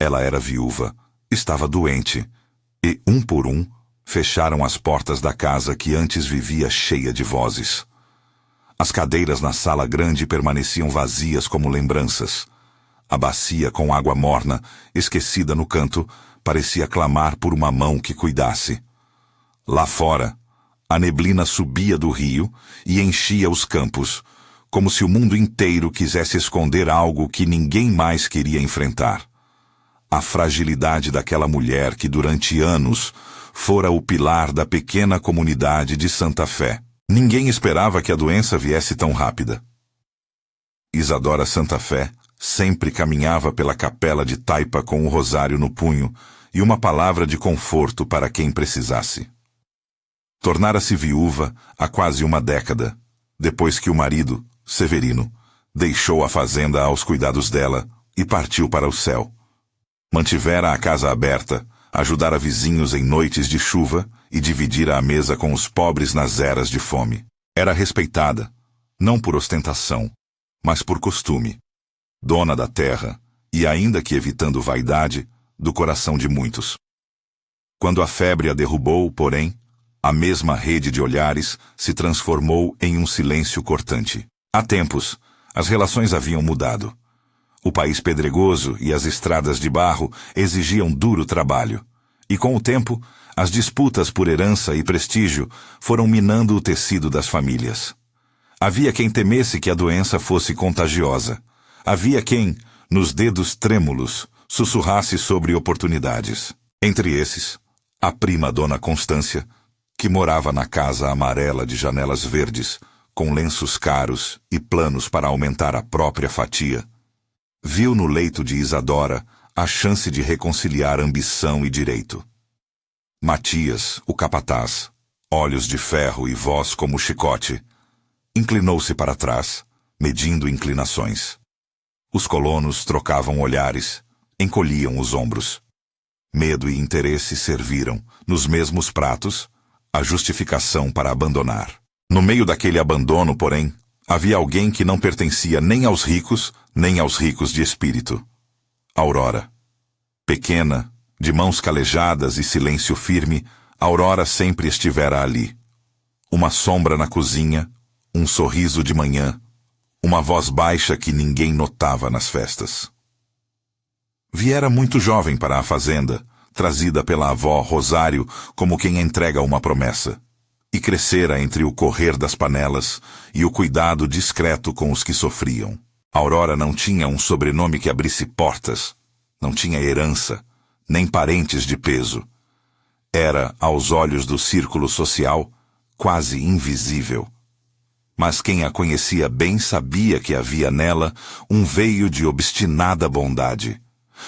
Ela era viúva, estava doente, e, um por um, fecharam as portas da casa que antes vivia cheia de vozes. As cadeiras na sala grande permaneciam vazias como lembranças. A bacia com água morna, esquecida no canto, parecia clamar por uma mão que cuidasse. Lá fora, a neblina subia do rio e enchia os campos, como se o mundo inteiro quisesse esconder algo que ninguém mais queria enfrentar. A fragilidade daquela mulher que durante anos fora o pilar da pequena comunidade de Santa Fé. Ninguém esperava que a doença viesse tão rápida. Isadora Santa Fé sempre caminhava pela capela de Taipa com o rosário no punho e uma palavra de conforto para quem precisasse. Tornara-se viúva há quase uma década, depois que o marido, Severino, deixou a fazenda aos cuidados dela e partiu para o céu. Mantivera a casa aberta, ajudara vizinhos em noites de chuva e dividira a mesa com os pobres nas eras de fome. Era respeitada, não por ostentação, mas por costume, dona da terra e, ainda que evitando vaidade, do coração de muitos. Quando a febre a derrubou, porém, a mesma rede de olhares se transformou em um silêncio cortante. Há tempos, as relações haviam mudado. O país pedregoso e as estradas de barro exigiam duro trabalho, e com o tempo, as disputas por herança e prestígio foram minando o tecido das famílias. Havia quem temesse que a doença fosse contagiosa. Havia quem, nos dedos trêmulos, sussurrasse sobre oportunidades. Entre esses, a prima dona Constância, que morava na casa amarela de janelas verdes, com lenços caros e planos para aumentar a própria fatia, viu no leito de Isadora a chance de reconciliar ambição e direito. Matias, o capataz, olhos de ferro e voz como chicote, inclinou-se para trás, medindo inclinações. Os colonos trocavam olhares, encolhiam os ombros. Medo e interesse serviram, nos mesmos pratos, a justificação para abandonar. No meio daquele abandono, porém, havia alguém que não pertencia nem aos ricos de espírito. Aurora. Pequena, de mãos calejadas e silêncio firme, Aurora sempre estivera ali. Uma sombra na cozinha, um sorriso de manhã, uma voz baixa que ninguém notava nas festas. Viera muito jovem para a fazenda, trazida pela avó Rosário como quem entrega uma promessa, e crescera entre o correr das panelas e o cuidado discreto com os que sofriam. Aurora não tinha um sobrenome que abrisse portas, não tinha herança, nem parentes de peso. Era, aos olhos do círculo social, quase invisível. Mas quem a conhecia bem sabia que havia nela um veio de obstinada bondade,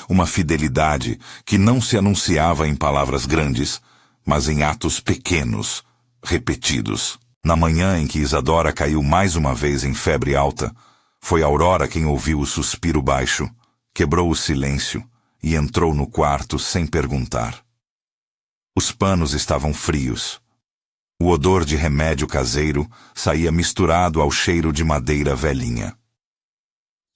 uma fidelidade que não se anunciava em palavras grandes, mas em atos pequenos, repetidos. Na manhã em que Isadora caiu mais uma vez em febre alta, foi Aurora quem ouviu o suspiro baixo, quebrou o silêncio e entrou no quarto sem perguntar. Os panos estavam frios. O odor de remédio caseiro saía misturado ao cheiro de madeira velhinha.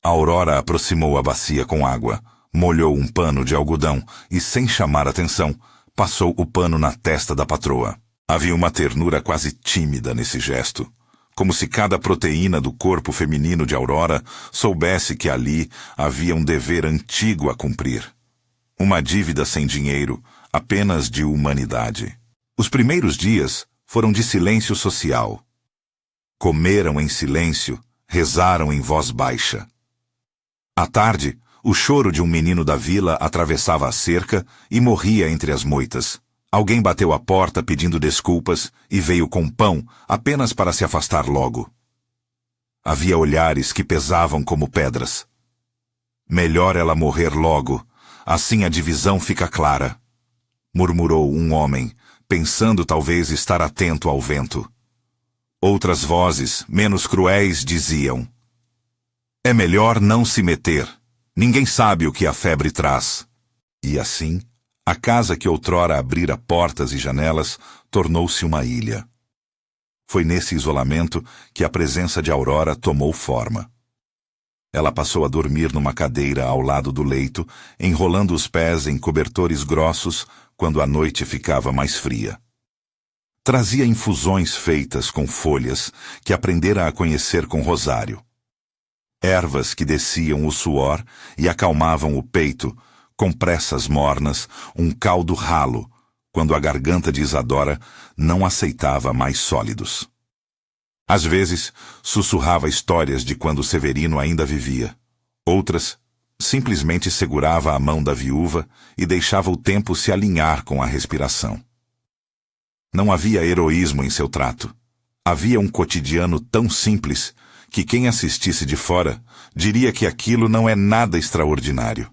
Aurora aproximou a bacia com água, molhou um pano de algodão e, sem chamar atenção, passou o pano na testa da patroa. Havia uma ternura quase tímida nesse gesto, como se cada proteína do corpo feminino de Aurora soubesse que ali havia um dever antigo a cumprir. Uma dívida sem dinheiro, apenas de humanidade. Os primeiros dias foram de silêncio social. Comeram em silêncio, rezaram em voz baixa. À tarde, o choro de um menino da vila atravessava a cerca e morria entre as moitas. Alguém bateu à porta pedindo desculpas e veio com pão apenas para se afastar logo. Havia olhares que pesavam como pedras. Melhor ela morrer logo, assim a divisão fica clara, murmurou um homem, pensando talvez estar atento ao vento. Outras vozes, menos cruéis, diziam: é melhor não se meter. Ninguém sabe o que a febre traz. E assim, a casa que outrora abrira portas e janelas tornou-se uma ilha. Foi nesse isolamento que a presença de Aurora tomou forma. Ela passou a dormir numa cadeira ao lado do leito, enrolando os pés em cobertores grossos quando a noite ficava mais fria. Trazia infusões feitas com folhas que aprendera a conhecer com rosário. Ervas que desciam o suor e acalmavam o peito, compressas mornas, um caldo ralo, quando a garganta de Isadora não aceitava mais sólidos. Às vezes, sussurrava histórias de quando Severino ainda vivia. Outras, simplesmente segurava a mão da viúva e deixava o tempo se alinhar com a respiração. Não havia heroísmo em seu trato. Havia um cotidiano tão simples que quem assistisse de fora diria que aquilo não é nada extraordinário.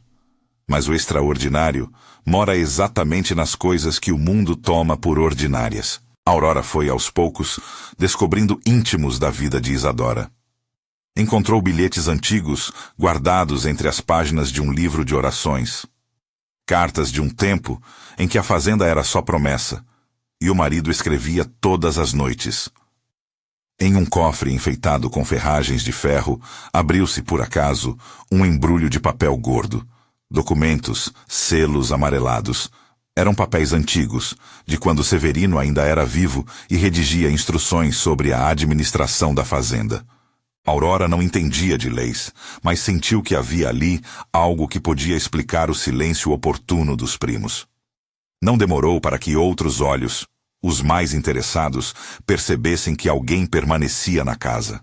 Mas o extraordinário mora exatamente nas coisas que o mundo toma por ordinárias. Aurora foi, aos poucos, descobrindo íntimos da vida de Isadora. Encontrou bilhetes antigos guardados entre as páginas de um livro de orações. Cartas de um tempo em que a fazenda era só promessa, e o marido escrevia todas as noites. Em um cofre enfeitado com ferragens de ferro, abriu-se, por acaso, um embrulho de papel gordo. Documentos, selos amarelados. Eram papéis antigos, de quando Severino ainda era vivo e redigia instruções sobre a administração da fazenda. Aurora não entendia de leis, mas sentiu que havia ali algo que podia explicar o silêncio oportuno dos primos. Não demorou para que outros olhos, os mais interessados, percebessem que alguém permanecia na casa.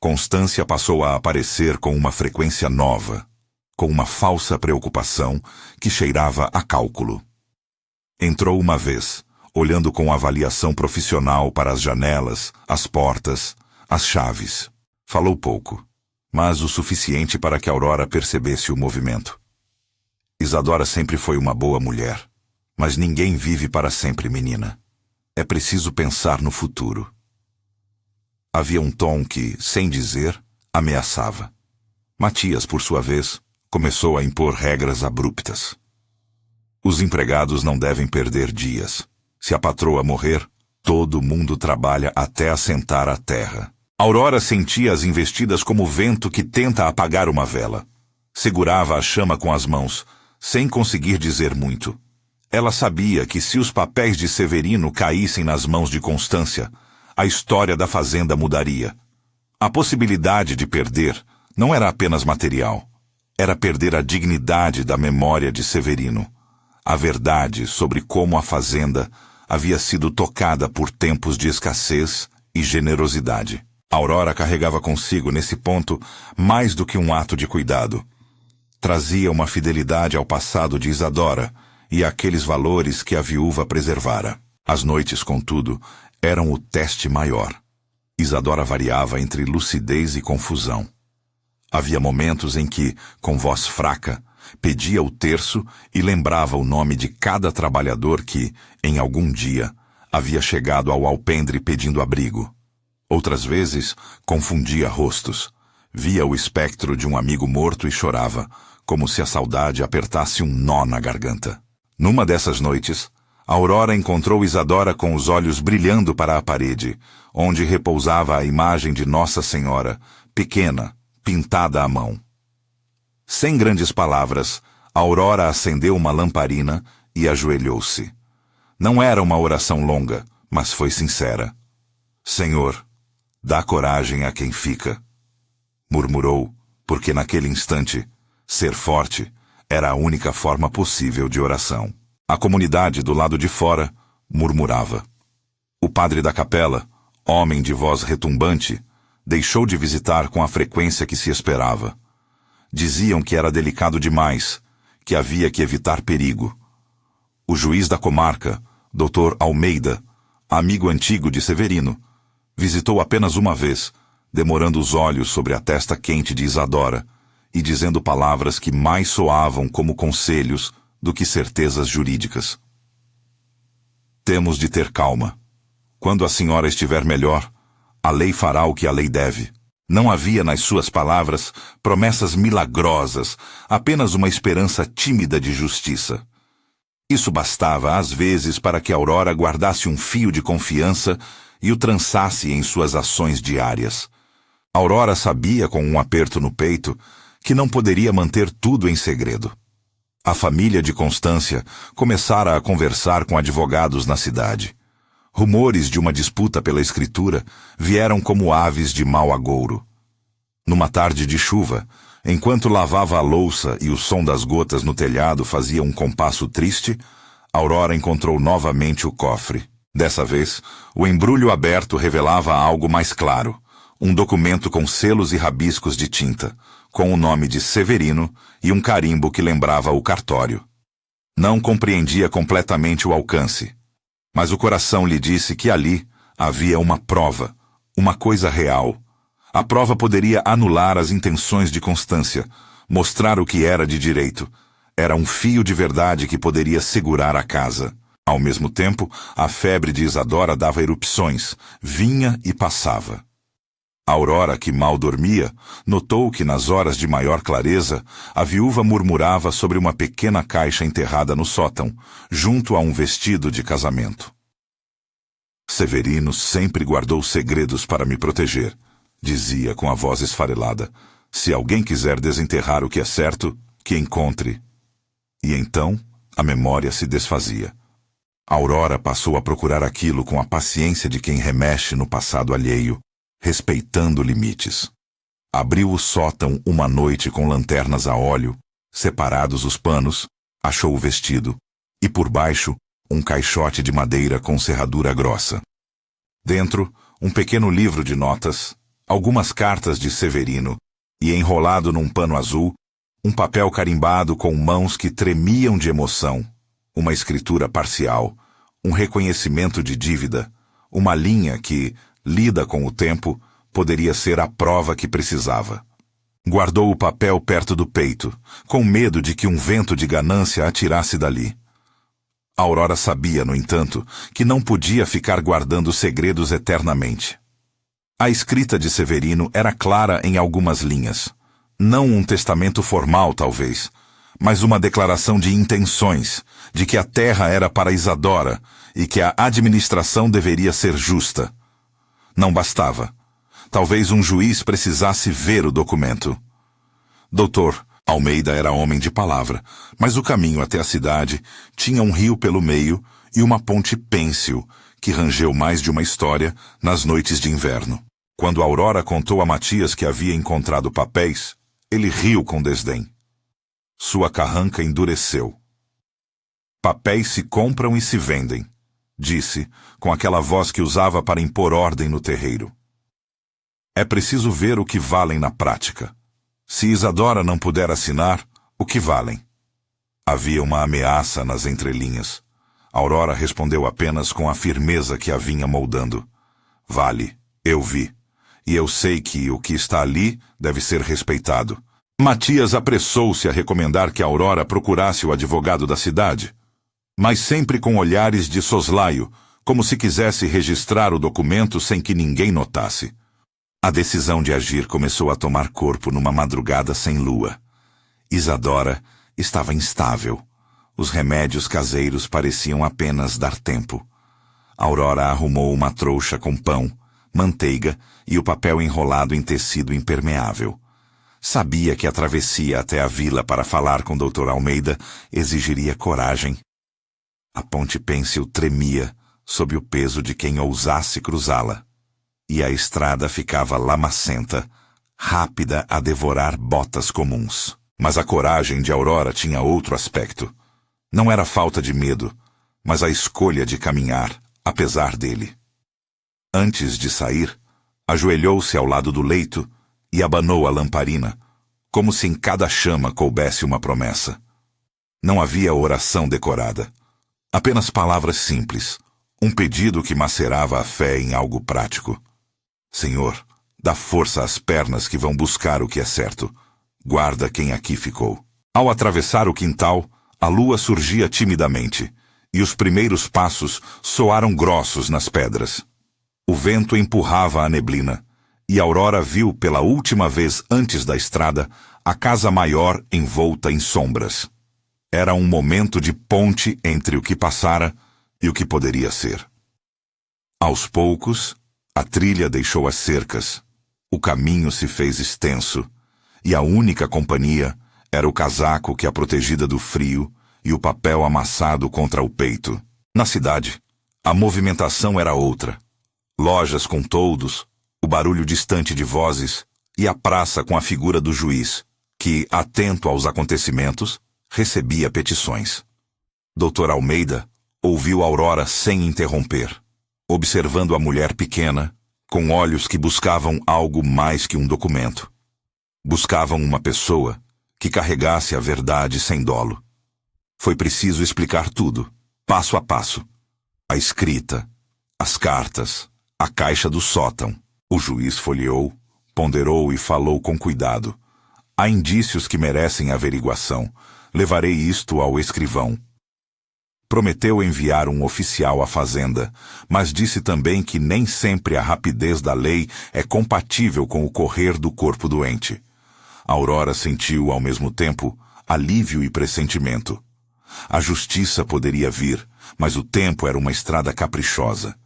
Constância passou a aparecer com uma frequência nova, com uma falsa preocupação que cheirava a cálculo. Entrou uma vez, olhando com avaliação profissional para as janelas, as portas, as chaves. Falou pouco, mas o suficiente para que Aurora percebesse o movimento. Isadora sempre foi uma boa mulher, mas ninguém vive para sempre, menina. É preciso pensar no futuro. Havia um tom que, sem dizer, ameaçava. Matias, por sua vez, começou a impor regras abruptas. Os empregados não devem perder dias. Se a patroa morrer, todo mundo trabalha até assentar a terra. Aurora sentia as investidas como vento que tenta apagar uma vela. Segurava a chama com as mãos, sem conseguir dizer muito. Ela sabia que se os papéis de Severino caíssem nas mãos de Constância, a história da fazenda mudaria. A possibilidade de perder não era apenas material. Era perder a dignidade da memória de Severino. A verdade sobre como a fazenda havia sido tocada por tempos de escassez e generosidade. Aurora carregava consigo, nesse ponto, mais do que um ato de cuidado. Trazia uma fidelidade ao passado de Isadora e àqueles valores que a viúva preservara. As noites, contudo, eram o teste maior. Isadora variava entre lucidez e confusão. Havia momentos em que, com voz fraca, pedia o terço e lembrava o nome de cada trabalhador que, em algum dia, havia chegado ao alpendre pedindo abrigo. Outras vezes, confundia rostos. Via o espectro de um amigo morto e chorava, como se a saudade apertasse um nó na garganta. Numa dessas noites, Aurora encontrou Isadora com os olhos brilhando para a parede, onde repousava a imagem de Nossa Senhora, pequena, pintada à mão. Sem grandes palavras, Aurora acendeu uma lamparina e ajoelhou-se. Não era uma oração longa, mas foi sincera. Senhor, dá coragem a quem fica, murmurou, porque naquele instante, ser forte era a única forma possível de oração. A comunidade do lado de fora murmurava. O padre da capela, homem de voz retumbante, deixou de visitar com a frequência que se esperava. Diziam que era delicado demais, que havia que evitar perigo. O juiz da comarca, Dr. Almeida, amigo antigo de Severino, visitou apenas uma vez, demorando os olhos sobre a testa quente de Isadora e dizendo palavras que mais soavam como conselhos do que certezas jurídicas. Temos de ter calma. Quando a senhora estiver melhor, a lei fará o que a lei deve. Não havia nas suas palavras promessas milagrosas, apenas uma esperança tímida de justiça. Isso bastava, às vezes, para que Aurora guardasse um fio de confiança e o trançasse em suas ações diárias. Aurora sabia, com um aperto no peito, que não poderia manter tudo em segredo. A família de Constância começara a conversar com advogados na cidade. Rumores de uma disputa pela escritura vieram como aves de mau agouro. Numa tarde de chuva, enquanto lavava a louça e o som das gotas no telhado fazia um compasso triste, Aurora encontrou novamente o cofre. Dessa vez, o embrulho aberto revelava algo mais claro, um documento com selos e rabiscos de tinta, com o nome de Severino e um carimbo que lembrava o cartório. Não compreendia completamente o alcance, mas o coração lhe disse que ali havia uma prova, uma coisa real. A prova poderia anular as intenções de Constância, mostrar o que era de direito. Era um fio de verdade que poderia segurar a casa. Ao mesmo tempo, a febre de Isadora dava erupções, vinha e passava. Aurora, que mal dormia, notou que nas horas de maior clareza, a viúva murmurava sobre uma pequena caixa enterrada no sótão, junto a um vestido de casamento. Severino sempre guardou segredos para me proteger, dizia com a voz esfarelada. Se alguém quiser desenterrar o que é certo, que encontre. E então a memória se desfazia. Aurora passou a procurar aquilo com a paciência de quem remexe no passado alheio, respeitando limites. Abriu o sótão uma noite com lanternas a óleo, separados os panos, achou o vestido, e por baixo, um caixote de madeira com serradura grossa. Dentro, um pequeno livro de notas, algumas cartas de Severino, e enrolado num pano azul, um papel carimbado com mãos que tremiam de emoção, uma escritura parcial, um reconhecimento de dívida, uma linha que, lida com o tempo, poderia ser a prova que precisava. Guardou o papel perto do peito, com medo de que um vento de ganância a tirasse dali. Aurora sabia, no entanto, que não podia ficar guardando segredos eternamente. A escrita de Severino era clara em algumas linhas. Não um testamento formal, talvez, mas uma declaração de intenções, de que a terra era para Isadora e que a administração deveria ser justa. Não bastava. Talvez um juiz precisasse ver o documento. Doutor Almeida era homem de palavra, mas o caminho até a cidade tinha um rio pelo meio e uma ponte pêncil, que rangeu mais de uma história nas noites de inverno. Quando Aurora contou a Matias que havia encontrado papéis, ele riu com desdém. Sua carranca endureceu. Papéis se compram e se vendem, disse, com aquela voz que usava para impor ordem no terreiro. É preciso ver o que valem na prática. Se Isadora não puder assinar, o que valem? Havia uma ameaça nas entrelinhas. Aurora respondeu apenas com a firmeza que a vinha moldando. Vale, eu vi. E eu sei que o que está ali deve ser respeitado. Matias apressou-se a recomendar que Aurora procurasse o advogado da cidade, mas sempre com olhares de soslaio, como se quisesse registrar o documento sem que ninguém notasse. A decisão de agir começou a tomar corpo numa madrugada sem lua. Isadora estava instável. Os remédios caseiros pareciam apenas dar tempo. Aurora arrumou uma trouxa com pão, manteiga e o papel enrolado em tecido impermeável. Sabia que a travessia até a vila para falar com Dr. Almeida exigiria coragem. A ponte pêncil tremia sob o peso de quem ousasse cruzá-la. E a estrada ficava lamacenta, rápida a devorar botas comuns. Mas a coragem de Aurora tinha outro aspecto. Não era falta de medo, mas a escolha de caminhar, apesar dele. Antes de sair, ajoelhou-se ao lado do leito e abanou a lamparina, como se em cada chama coubesse uma promessa. Não havia oração decorada, apenas palavras simples, um pedido que macerava a fé em algo prático. Senhor, dá força às pernas que vão buscar o que é certo. Guarda quem aqui ficou. Ao atravessar o quintal, a lua surgia timidamente, e os primeiros passos soaram grossos nas pedras. O vento empurrava a neblina, e Aurora viu pela última vez antes da estrada a casa maior envolta em sombras. Era um momento de ponte entre o que passara e o que poderia ser. Aos poucos, a trilha deixou as cercas, O caminho se fez extenso, e a única companhia era o casaco que a protegida do frio e o papel amassado contra o peito. Na cidade, a movimentação era outra. Lojas com toldos, o barulho distante de vozes e a praça com a figura do juiz, que, atento aos acontecimentos, recebia petições. Dr. Almeida ouviu Aurora sem interromper, observando a mulher pequena, com olhos que buscavam algo mais que um documento. Buscavam uma pessoa que carregasse a verdade sem dolo. Foi preciso explicar tudo, passo a passo. A escrita, as cartas, a caixa do sótão. O juiz folheou, ponderou e falou com cuidado. Há indícios que merecem averiguação. Levarei isto ao escrivão. Prometeu enviar um oficial à fazenda, mas disse também que nem sempre a rapidez da lei é compatível com o correr do corpo doente. Aurora sentiu, ao mesmo tempo, alívio e pressentimento. A justiça poderia vir, mas o tempo era uma estrada caprichosa.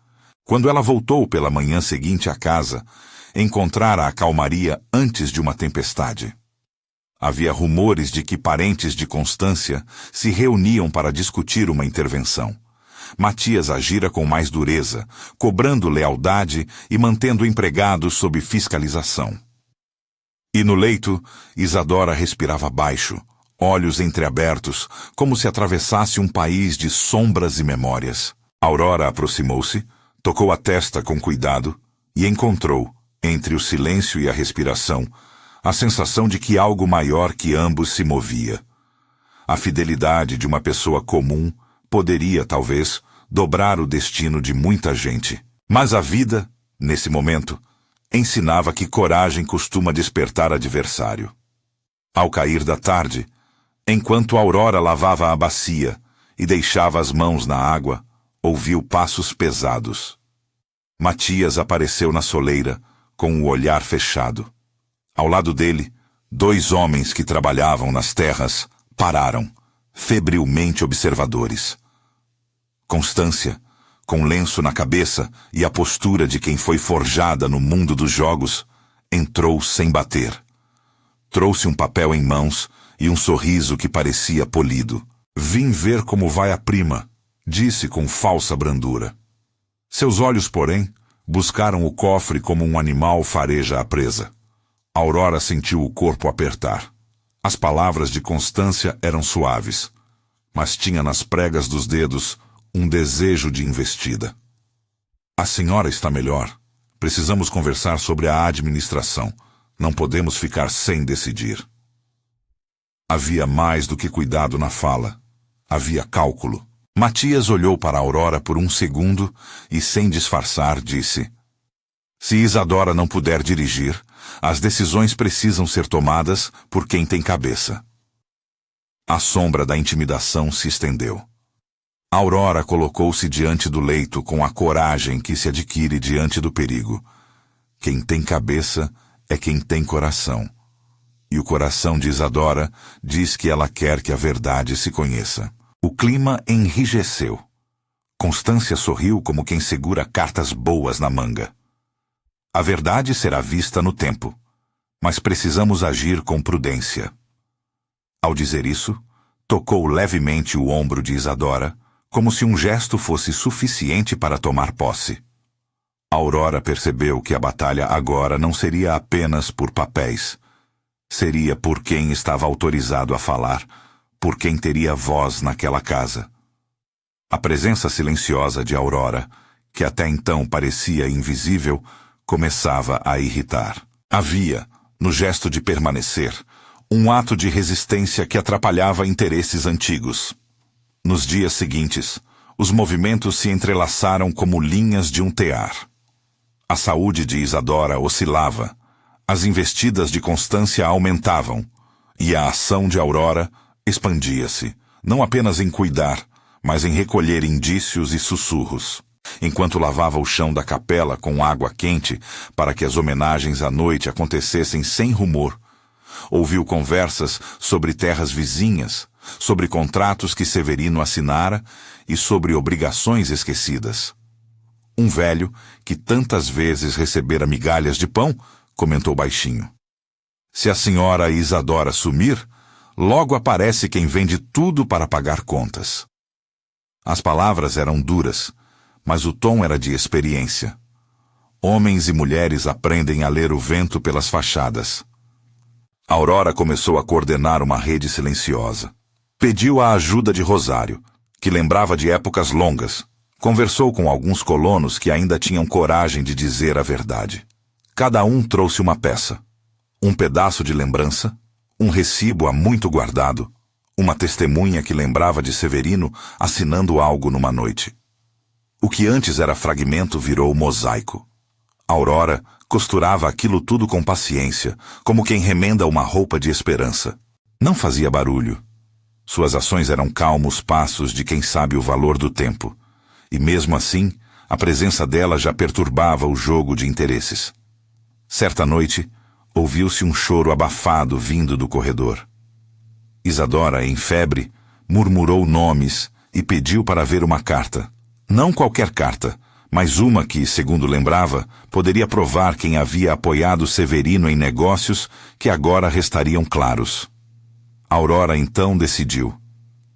Quando ela voltou pela manhã seguinte à casa, encontrara a calmaria antes de uma tempestade. Havia rumores de que parentes de Constância se reuniam para discutir uma intervenção. Matias agira com mais dureza, cobrando lealdade e mantendo empregados sob fiscalização. E no leito, Isadora respirava baixo, olhos entreabertos, como se atravessasse um país de sombras e memórias. Aurora aproximou-se, tocou a testa com cuidado e encontrou, entre o silêncio e a respiração, a sensação de que algo maior que ambos se movia. A fidelidade de uma pessoa comum poderia, talvez, dobrar o destino de muita gente. Mas a vida, nesse momento, ensinava que coragem costuma despertar adversário. Ao cair da tarde, enquanto Aurora lavava a bacia e deixava as mãos na água, ouviu passos pesados. Matias apareceu na soleira, com o olhar fechado. Ao lado dele, 2 homens que trabalhavam nas terras pararam, febrilmente observadores. Constância, com lenço na cabeça e a postura de quem foi forjada no mundo dos jogos, entrou sem bater. Trouxe um papel em mãos e um sorriso que parecia polido. «Vim ver como vai a prima», disse com falsa brandura. Seus olhos, porém, buscaram o cofre como um animal fareja a presa. Aurora sentiu o corpo apertar. As palavras de Constância eram suaves, mas tinha nas pregas dos dedos um desejo de investida. A senhora está melhor. Precisamos conversar sobre a administração. Não podemos ficar sem decidir. Havia mais do que cuidado na fala. Havia cálculo. Matias olhou para Aurora por um segundo e, sem disfarçar, disse: Se Isadora não puder dirigir, as decisões precisam ser tomadas por quem tem cabeça. A sombra da intimidação se estendeu. Aurora colocou-se diante do leito com a coragem que se adquire diante do perigo. Quem tem cabeça é quem tem coração. E o coração de Isadora diz que ela quer que a verdade se conheça. O clima enrijeceu. Constância sorriu como quem segura cartas boas na manga. A verdade será vista no tempo, mas precisamos agir com prudência. Ao dizer isso, tocou levemente o ombro de Isadora, como se um gesto fosse suficiente para tomar posse. Aurora percebeu que a batalha agora não seria apenas por papéis. Seria por quem estava autorizado a falar, por quem teria voz naquela casa. A presença silenciosa de Aurora, que até então parecia invisível, começava a irritar. Havia, no gesto de permanecer, um ato de resistência que atrapalhava interesses antigos. Nos dias seguintes, os movimentos se entrelaçaram como linhas de um tear. A saúde de Isadora oscilava, as investidas de Constância aumentavam, e a ação de Aurora expandia-se, não apenas em cuidar, mas em recolher indícios e sussurros. Enquanto lavava o chão da capela com água quente para que as homenagens à noite acontecessem sem rumor, ouviu conversas sobre terras vizinhas, sobre contratos que Severino assinara e sobre obrigações esquecidas. Um velho, que tantas vezes recebera migalhas de pão, comentou baixinho. Se a senhora Isadora sumir, logo aparece quem vende tudo para pagar contas. As palavras eram duras, mas o tom era de experiência. Homens e mulheres aprendem a ler o vento pelas fachadas. Aurora começou a coordenar uma rede silenciosa. Pediu a ajuda de Rosário, que lembrava de épocas longas. Conversou com alguns colonos que ainda tinham coragem de dizer a verdade. Cada um trouxe uma peça. Um pedaço de lembrança, um recibo há muito guardado, uma testemunha que lembrava de Severino assinando algo numa noite. O que antes era fragmento virou mosaico. Aurora costurava aquilo tudo com paciência, como quem remenda uma roupa de esperança. Não fazia barulho. Suas ações eram calmos passos de quem sabe o valor do tempo. E mesmo assim, a presença dela já perturbava o jogo de interesses. Certa noite, ouviu-se um choro abafado vindo do corredor. Isadora, em febre, murmurou nomes e pediu para ver uma carta. Não qualquer carta, mas uma que, segundo lembrava, poderia provar quem havia apoiado Severino em negócios que agora restariam claros. Aurora então decidiu.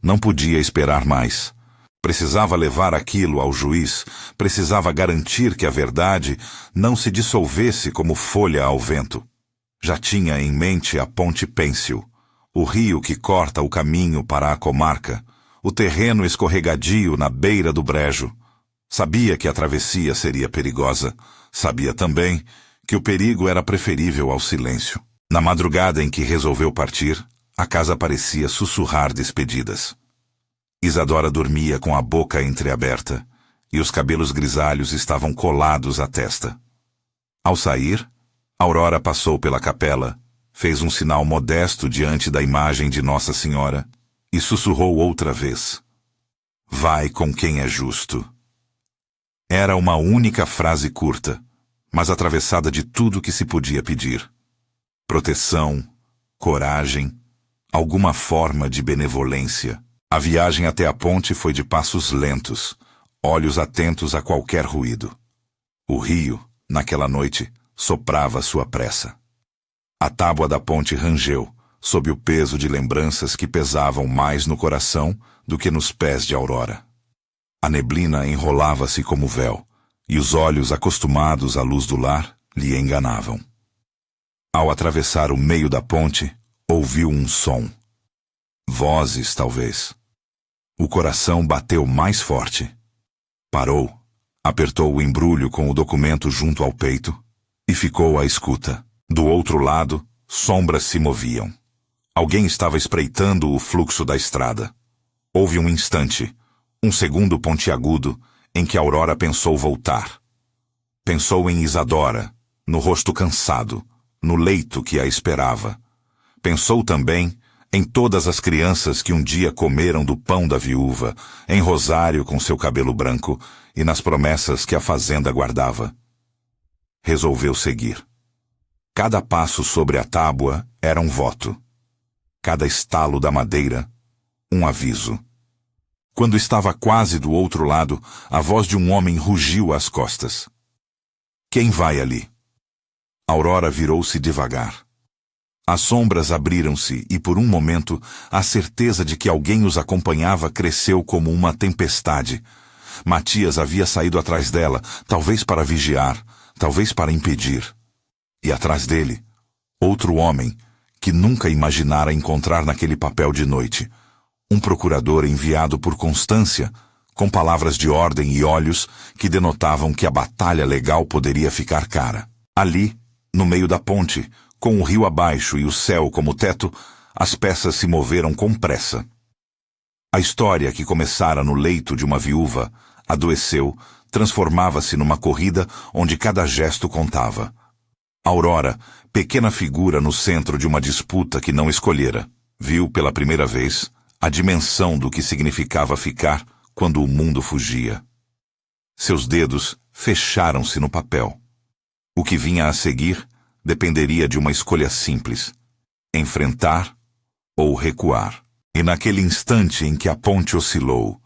Não podia esperar mais. Precisava levar aquilo ao juiz, precisava garantir que a verdade não se dissolvesse como folha ao vento. Já tinha em mente a Ponte Pêncil, o rio que corta o caminho para a comarca, o terreno escorregadio na beira do brejo. Sabia que a travessia seria perigosa. Sabia também que o perigo era preferível ao silêncio. Na madrugada em que resolveu partir, a casa parecia sussurrar despedidas. Isadora dormia com a boca entreaberta e os cabelos grisalhos estavam colados à testa. Ao sair, Aurora passou pela capela, fez um sinal modesto diante da imagem de Nossa Senhora e sussurrou outra vez. Vai com quem é justo. Era uma única frase curta, mas atravessada de tudo que se podia pedir. Proteção, coragem, alguma forma de benevolência. A viagem até a ponte foi de passos lentos, olhos atentos a qualquer ruído. O rio, naquela noite, soprava sua pressa. A tábua da ponte rangeu, sob o peso de lembranças que pesavam mais no coração do que nos pés de Aurora. A neblina enrolava-se como véu, e os olhos acostumados à luz do lar lhe enganavam. Ao atravessar o meio da ponte, ouviu um som. Vozes, talvez. O coração bateu mais forte. Parou, apertou o embrulho com o documento junto ao peito e ficou à escuta. Do outro lado, sombras se moviam. Alguém estava espreitando o fluxo da estrada. Houve um instante, um segundo pontiagudo, em que Aurora pensou voltar. Pensou em Isadora, no rosto cansado, no leito que a esperava. Pensou também em todas as crianças que um dia comeram do pão da viúva, em Rosário com seu cabelo branco e nas promessas que a fazenda guardava. Resolveu seguir. Cada passo sobre a tábua era um voto. Cada estalo da madeira, um aviso. Quando estava quase do outro lado, a voz de um homem rugiu às costas. Quem vai ali? Aurora virou-se devagar. As sombras abriram-se e, por um momento, a certeza de que alguém os acompanhava cresceu como uma tempestade. Matias havia saído atrás dela, talvez para vigiar, talvez para impedir. E atrás dele, outro homem, que nunca imaginara encontrar naquele papel de noite. Um procurador enviado por Constância, com palavras de ordem e olhos que denotavam que a batalha legal poderia ficar cara. Ali, no meio da ponte, com o rio abaixo e o céu como teto, as peças se moveram com pressa. A história que começara no leito de uma viúva adoeceu, transformava-se numa corrida onde cada gesto contava. Aurora, pequena figura no centro de uma disputa que não escolhera, viu pela primeira vez a dimensão do que significava ficar quando o mundo fugia. Seus dedos fecharam-se no papel. O que vinha a seguir dependeria de uma escolha simples: enfrentar ou recuar. E naquele instante em que a ponte oscilou,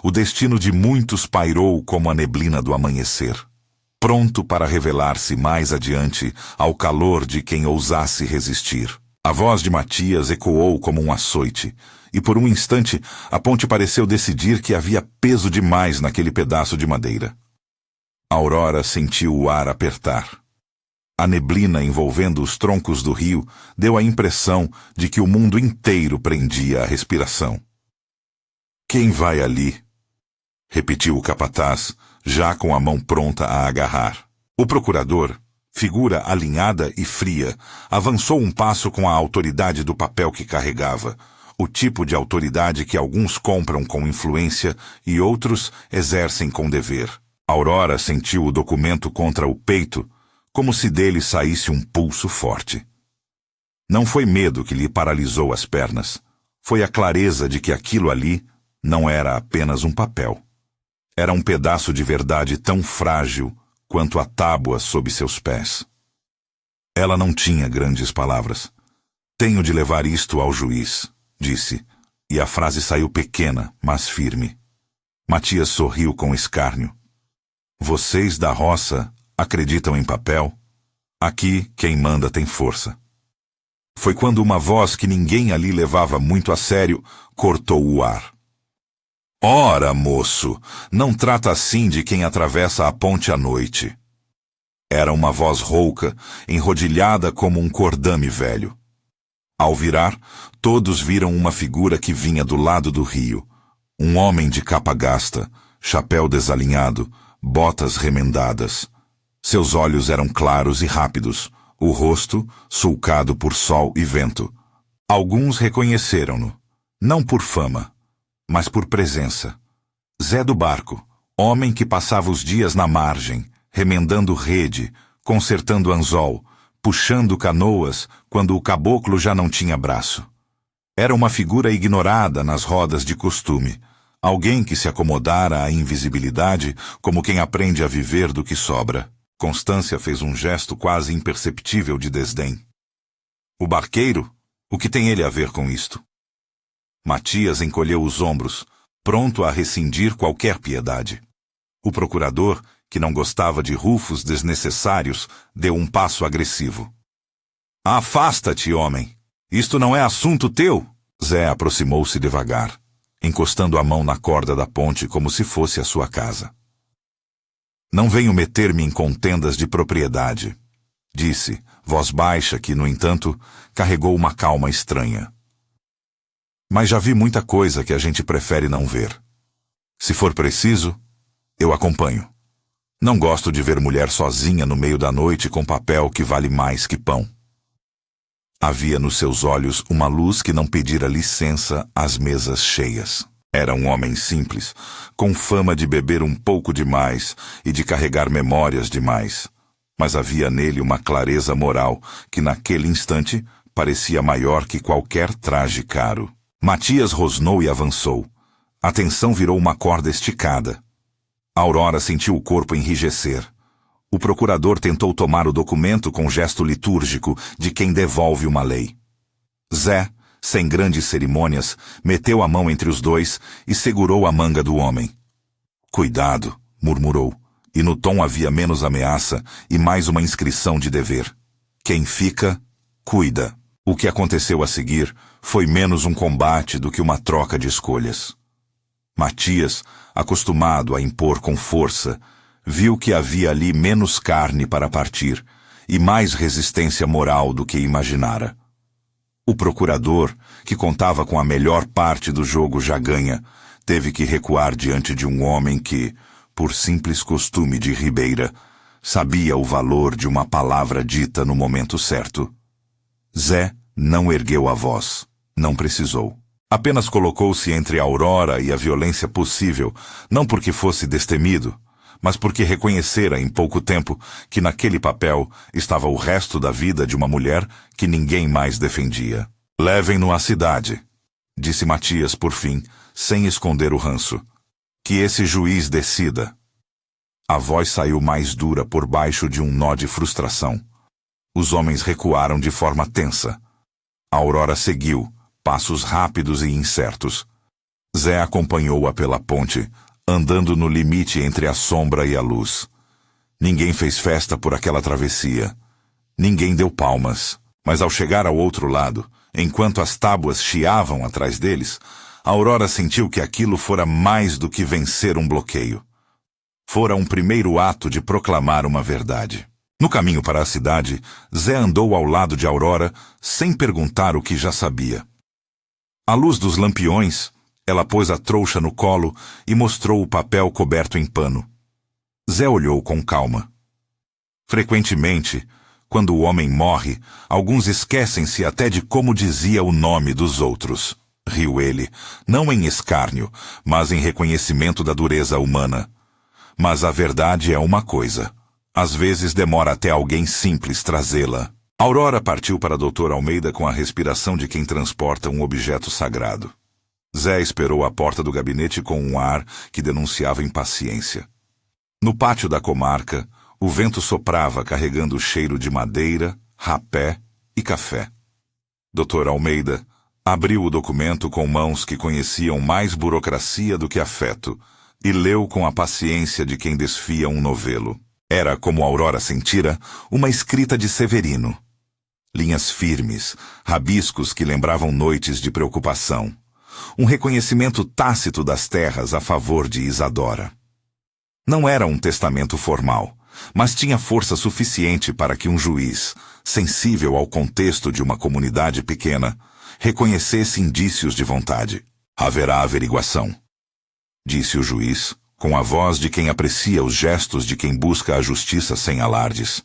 o destino de muitos pairou como a neblina do amanhecer. pronto para revelar-se mais adiante ao calor de quem ousasse resistir. A voz de Matias ecoou como um açoite, e por um instante a ponte pareceu decidir que havia peso demais naquele pedaço de madeira. Aurora sentiu o ar apertar. A neblina envolvendo os troncos do rio deu a impressão de que o mundo inteiro prendia a respiração. "Quem vai ali?" repetiu o capataz, já com a mão pronta a agarrar. O procurador, figura alinhada e fria, avançou um passo com a autoridade do papel que carregava, o tipo de autoridade que alguns compram com influência e outros exercem com dever. Aurora sentiu o documento contra o peito, como se dele saísse um pulso forte. Não foi medo que lhe paralisou as pernas, foi a clareza de que aquilo ali não era apenas um papel. Era um pedaço de verdade tão frágil quanto a tábua sob seus pés. Ela não tinha grandes palavras. "Tenho de levar isto ao juiz", disse, e a frase saiu pequena, mas firme. Matias sorriu com escárnio. "Vocês da roça acreditam em papel? Aqui quem manda tem força." Foi quando uma voz que ninguém ali levava muito a sério cortou o ar. "Ora, moço, não trata assim de quem atravessa a ponte à noite." Era uma voz rouca, enrodilhada como um cordame velho. Ao virar, todos viram uma figura que vinha do lado do rio. Um homem de capa gasta, chapéu desalinhado, botas remendadas. Seus olhos eram claros e rápidos, o rosto sulcado por sol e vento. Alguns reconheceram-no, não por fama, mas por presença. Zé do Barco, homem que passava os dias na margem, remendando rede, consertando anzol, puxando canoas quando o caboclo já não tinha braço. Era uma figura ignorada nas rodas de costume, alguém que se acomodara à invisibilidade como quem aprende a viver do que sobra. Constância fez um gesto quase imperceptível de desdém. "O barqueiro? O que tem ele a ver com isto?" Matias encolheu os ombros, pronto a rescindir qualquer piedade. O procurador, que não gostava de rufos desnecessários, deu um passo agressivo. "Afasta-te, homem! Isto não é assunto teu!" Zé aproximou-se devagar, encostando a mão na corda da ponte como se fosse a sua casa. "Não venho meter-me em contendas de propriedade", disse, voz baixa que, no entanto, carregou uma calma estranha. "Mas já vi muita coisa que a gente prefere não ver. Se for preciso, eu acompanho. Não gosto de ver mulher sozinha no meio da noite com papel que vale mais que pão." Havia nos seus olhos uma luz que não pedira licença às mesas cheias. Era um homem simples, com fama de beber um pouco demais e de carregar memórias demais. Mas havia nele uma clareza moral que naquele instante parecia maior que qualquer traje caro. Matias rosnou e avançou. A tensão virou uma corda esticada. Aurora sentiu o corpo enrijecer. O procurador tentou tomar o documento com gesto litúrgico de quem devolve uma lei. Zé, sem grandes cerimônias, meteu a mão entre os dois e segurou a manga do homem. "Cuidado", murmurou, e no tom havia menos ameaça e mais uma inscrição de dever. "Quem fica, cuida." O que aconteceu a seguir foi menos um combate do que uma troca de escolhas. Matias, acostumado a impor com força, viu que havia ali menos carne para partir e mais resistência moral do que imaginara. O procurador, que contava com a melhor parte do jogo já ganha, teve que recuar diante de um homem que, por simples costume de Ribeira, sabia o valor de uma palavra dita no momento certo. Zé não ergueu a voz. Não precisou. Apenas colocou-se entre a aurora e a violência possível, não porque fosse destemido, mas porque reconhecera em pouco tempo que naquele papel estava o resto da vida de uma mulher que ninguém mais defendia. "Levem-no à cidade", disse Matias por fim, sem esconder o ranço. "Que esse juiz decida." A voz saiu mais dura por baixo de um nó de frustração. Os homens recuaram de forma tensa. A aurora seguiu, passos rápidos e incertos. Zé acompanhou-a pela ponte, andando no limite entre a sombra e a luz. Ninguém fez festa por aquela travessia. Ninguém deu palmas. Mas ao chegar ao outro lado, enquanto as tábuas chiavam atrás deles, Aurora sentiu que aquilo fora mais do que vencer um bloqueio. Fora um primeiro ato de proclamar uma verdade. No caminho para a cidade, Zé andou ao lado de Aurora sem perguntar o que já sabia. À luz dos lampiões, ela pôs a trouxa no colo e mostrou o papel coberto em pano. Zé olhou com calma. Frequentemente, quando o homem morre, alguns esquecem-se até de como dizia o nome dos outros. Riu ele, não em escárnio, mas em reconhecimento da dureza humana. Mas a verdade é uma coisa. Às vezes demora até alguém simples trazê-la. Aurora partiu para Dr. Almeida com a respiração de quem transporta um objeto sagrado. Zé esperou à porta do gabinete com um ar que denunciava impaciência. No pátio da comarca, o vento soprava carregando o cheiro de madeira, rapé e café. Dr. Almeida abriu o documento com mãos que conheciam mais burocracia do que afeto e leu com a paciência de quem desfia um novelo. Era, como Aurora sentira, uma escrita de Severino. Linhas firmes, rabiscos que lembravam noites de preocupação. Um reconhecimento tácito das terras a favor de Isadora. Não era um testamento formal, mas tinha força suficiente para que um juiz, sensível ao contexto de uma comunidade pequena, reconhecesse indícios de vontade. Haverá averiguação, disse o juiz, com a voz de quem aprecia os gestos de quem busca a justiça sem alardes.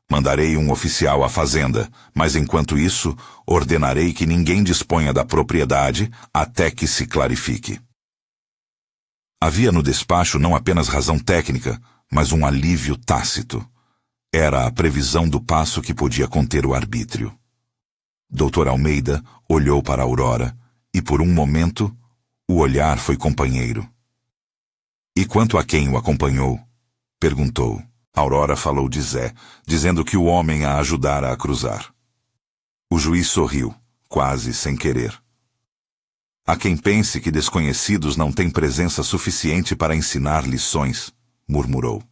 Mandarei um oficial à fazenda, mas enquanto isso, ordenarei que ninguém disponha da propriedade até que se clarifique. Havia no despacho não apenas razão técnica, mas um alívio tácito. Era a previsão do passo que podia conter o arbítrio. Dr. Almeida olhou para Aurora e, por um momento, o olhar foi companheiro. E quanto a quem o acompanhou? Perguntou. Aurora falou de Zé, dizendo que o homem a ajudara a cruzar. O juiz sorriu, quase sem querer. Há quem pense que desconhecidos não têm presença suficiente para ensinar lições, murmurou.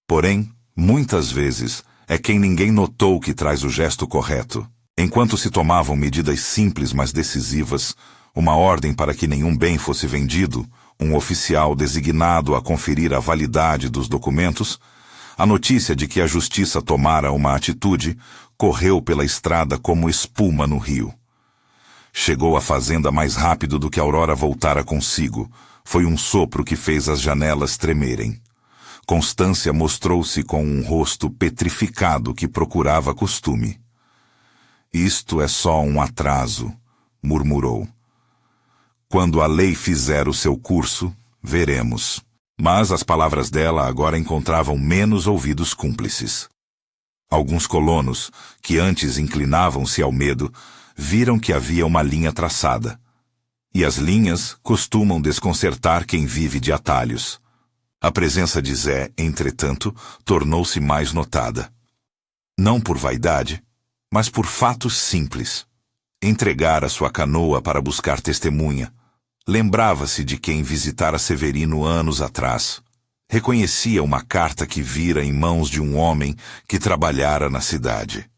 Porém, muitas vezes, é quem ninguém notou que traz o gesto correto. Enquanto se tomavam medidas simples mas decisivas, uma ordem para que nenhum bem fosse vendido, um oficial designado a conferir a validade dos documentos, a notícia de que a justiça tomara uma atitude correu pela estrada como espuma no rio. Chegou à fazenda mais rápido do que Aurora voltara consigo. Foi um sopro que fez as janelas tremerem. Constância mostrou-se com um rosto petrificado que procurava costume. Isto é só um atraso, murmurou. Quando a lei fizer o seu curso, veremos. Mas as palavras dela agora encontravam menos ouvidos cúmplices. Alguns colonos, que antes inclinavam-se ao medo, viram que havia uma linha traçada. E as linhas costumam desconcertar quem vive de atalhos. A presença de Zé, entretanto, tornou-se mais notada. Não por vaidade, mas por fatos simples. Entregara sua canoa para buscar testemunha. Lembrava-se de quem visitara Severino anos atrás. Reconhecia uma carta que vira em mãos de um homem que trabalhara na cidade.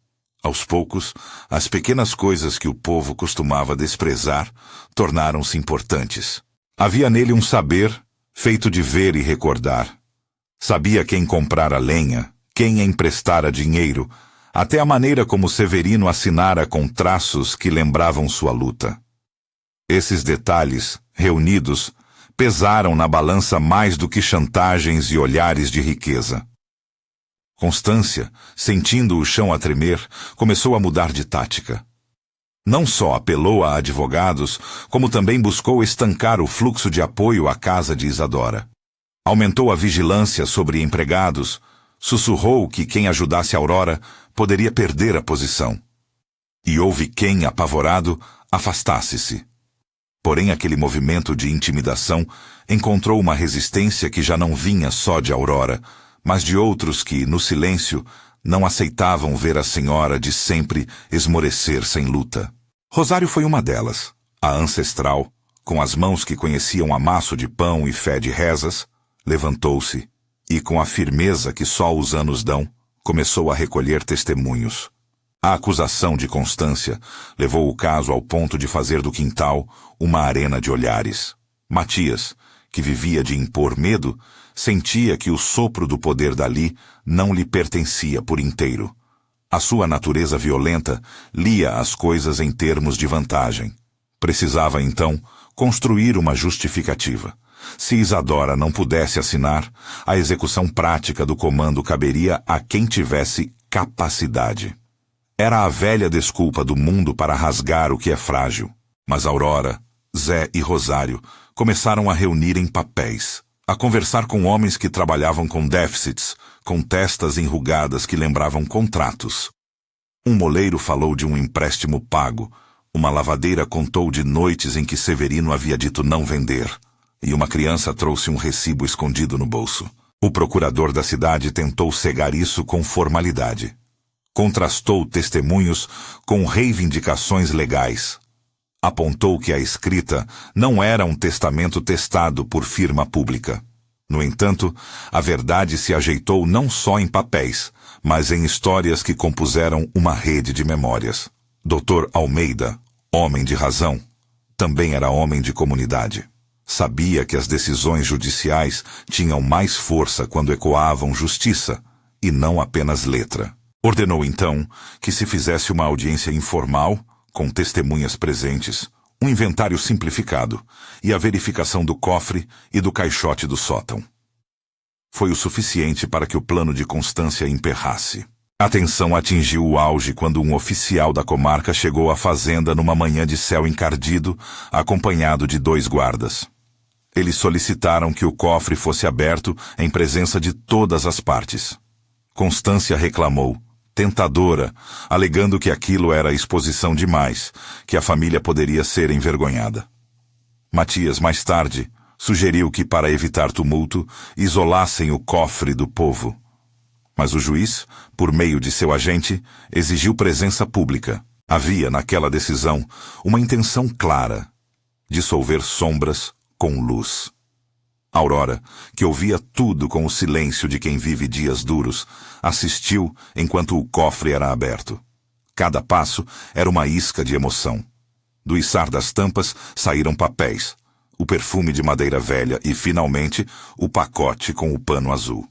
Aos poucos, as pequenas coisas que o povo costumava desprezar tornaram-se importantes. Havia nele um saber, feito de ver e recordar. Sabia quem comprara lenha, quem emprestara dinheiro, até a maneira como Severino assinara com traços que lembravam sua luta. Esses detalhes, reunidos, pesaram na balança mais do que chantagens e olhares de riqueza. Constância, sentindo o chão a tremer, começou a mudar de tática. Não só apelou a advogados, como também buscou estancar o fluxo de apoio à casa de Isadora. Aumentou a vigilância sobre empregados, sussurrou que quem ajudasse Aurora poderia perder a posição. E houve quem, apavorado, afastasse-se. Porém, aquele movimento de intimidação encontrou uma resistência que já não vinha só de Aurora, mas de outros que, no silêncio, não aceitavam ver a senhora de sempre esmorecer sem luta. Rosário foi uma delas, a ancestral, com as mãos que conheciam amasso de pão e fé de rezas, levantou-se e, com a firmeza que só os anos dão, começou a recolher testemunhos. A acusação de Constância levou o caso ao ponto de fazer do quintal uma arena de olhares. Matias, que vivia de impor medo, sentia que o sopro do poder dali não lhe pertencia por inteiro. A sua natureza violenta lia as coisas em termos de vantagem. Precisava, então, construir uma justificativa. Se Isadora não pudesse assinar, a execução prática do comando caberia a quem tivesse capacidade. Era a velha desculpa do mundo para rasgar o que é frágil. Mas Aurora, Zé e Rosário começaram a reunir em papéis, a conversar com homens que trabalhavam com déficits, com testas enrugadas que lembravam contratos. Um moleiro falou de um empréstimo pago, uma lavadeira contou de noites em que Severino havia dito não vender, e uma criança trouxe um recibo escondido no bolso. O procurador da cidade tentou cegar isso com formalidade. Contrastou testemunhos com reivindicações legais. Apontou que a escrita não era um testamento testado por firma pública. No entanto, a verdade se ajeitou não só em papéis, mas em histórias que compuseram uma rede de memórias. Dr. Almeida, homem de razão, também era homem de comunidade. Sabia que as decisões judiciais tinham mais força quando ecoavam justiça, e não apenas letra. Ordenou, então, que se fizesse uma audiência informal, com testemunhas presentes, um inventário simplificado e a verificação do cofre e do caixote do sótão. Foi o suficiente para que o plano de Constância emperrasse. A tensão atingiu o auge quando um oficial da comarca chegou à fazenda numa manhã de céu encardido, acompanhado de 2 guardas. Eles solicitaram que o cofre fosse aberto em presença de todas as partes. Constância reclamou, tentadora, alegando que aquilo era exposição demais, que a família poderia ser envergonhada. Matias, mais tarde, sugeriu que, para evitar tumulto, isolassem o cofre do povo. Mas o juiz, por meio de seu agente, exigiu presença pública. Havia, naquela decisão, uma intenção clara: dissolver sombras com luz. Aurora, que ouvia tudo com o silêncio de quem vive dias duros, assistiu enquanto o cofre era aberto. Cada passo era uma isca de emoção. Do içar das tampas saíram papéis, o perfume de madeira velha e, finalmente, o pacote com o pano azul.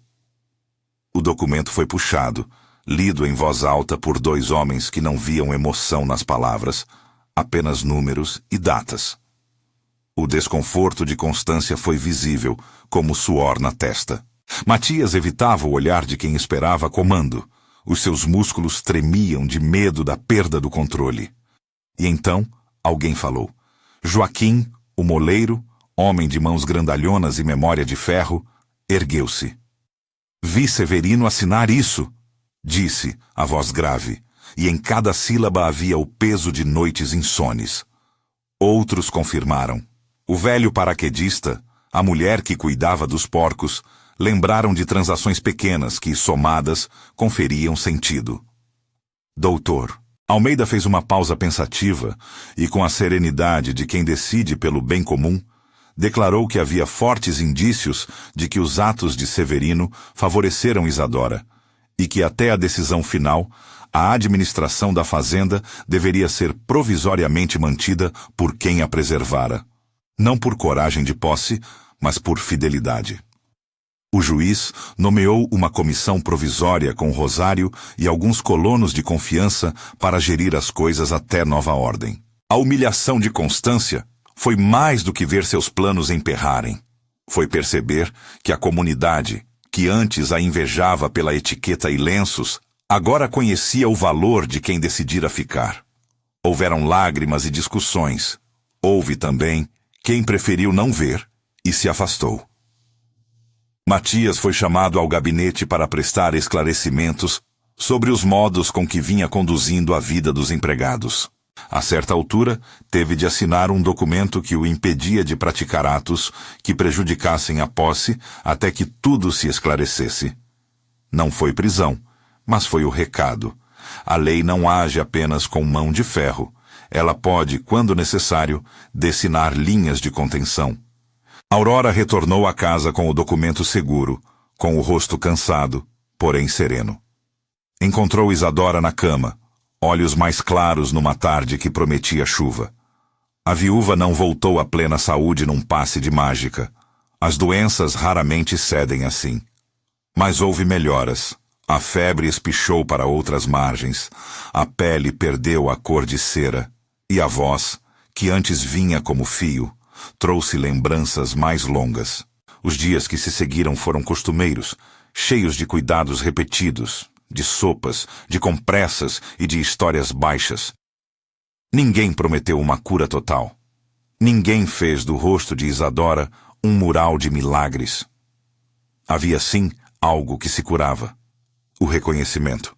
O documento foi puxado, lido em voz alta por 2 homens que não viam emoção nas palavras, apenas números e datas. O desconforto de Constância foi visível, como suor na testa. Matias evitava o olhar de quem esperava comando. Os seus músculos tremiam de medo da perda do controle. E então, alguém falou. Joaquim, o moleiro, homem de mãos grandalhonas e memória de ferro, ergueu-se. Vi Severino assinar isso, disse, a voz grave, e em cada sílaba havia o peso de noites insones. Outros confirmaram. O velho paraquedista, a mulher que cuidava dos porcos, lembraram de transações pequenas que, somadas, conferiam sentido. Doutor. Almeida fez uma pausa pensativa e, com a serenidade de quem decide pelo bem comum, declarou que havia fortes indícios de que os atos de Severino favoreceram Isadora e que até a decisão final, a administração da fazenda deveria ser provisoriamente mantida por quem a preservara. Não por coragem de posse, mas por fidelidade. O juiz nomeou uma comissão provisória com Rosário e alguns colonos de confiança para gerir as coisas até nova ordem. A humilhação de Constância foi mais do que ver seus planos emperrarem. Foi perceber que a comunidade, que antes a invejava pela etiqueta e lenços, agora conhecia o valor de quem decidira ficar. Houveram lágrimas e discussões. Houve também quem preferiu não ver e se afastou. Matias foi chamado ao gabinete para prestar esclarecimentos sobre os modos com que vinha conduzindo a vida dos empregados. A certa altura, teve de assinar um documento que o impedia de praticar atos que prejudicassem a posse até que tudo se esclarecesse. Não foi prisão, mas foi o recado. A lei não age apenas com mão de ferro. Ela pode, quando necessário, dessinar linhas de contenção. Aurora retornou à casa com o documento seguro, com o rosto cansado, porém sereno. Encontrou Isadora na cama, olhos mais claros numa tarde que prometia chuva. A viúva não voltou à plena saúde num passe de mágica. As doenças raramente cedem assim. Mas houve melhoras. A febre espichou para outras margens. A pele perdeu a cor de cera. E a voz, que antes vinha como fio, trouxe lembranças mais longas. Os dias que se seguiram foram costumeiros, cheios de cuidados repetidos, de sopas, de compressas e de histórias baixas. Ninguém prometeu uma cura total. Ninguém fez do rosto de Isadora um mural de milagres. Havia, sim, algo que se curava: o reconhecimento.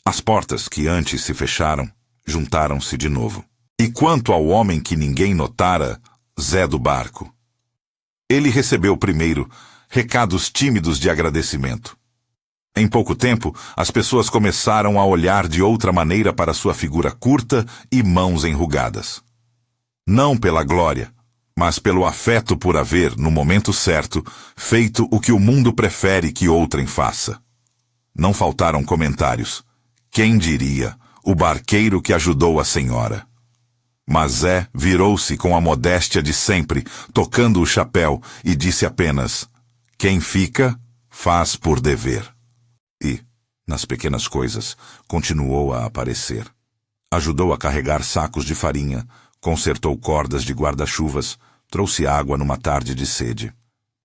As portas que antes se fecharam, juntaram-se de novo. E quanto ao homem que ninguém notara, Zé do Barco. Ele recebeu primeiro recados tímidos de agradecimento. Em pouco tempo, as pessoas começaram a olhar de outra maneira para sua figura curta e mãos enrugadas. Não pela glória, mas pelo afeto por haver, no momento certo, feito o que o mundo prefere que outrem faça. Não faltaram comentários. Quem diria, o barqueiro que ajudou a senhora. Mas Zé virou-se com a modéstia de sempre, tocando o chapéu, e disse apenas: quem fica, faz por dever. E, nas pequenas coisas, continuou a aparecer. Ajudou a carregar sacos de farinha, consertou cordas de guarda-chuvas, trouxe água numa tarde de sede.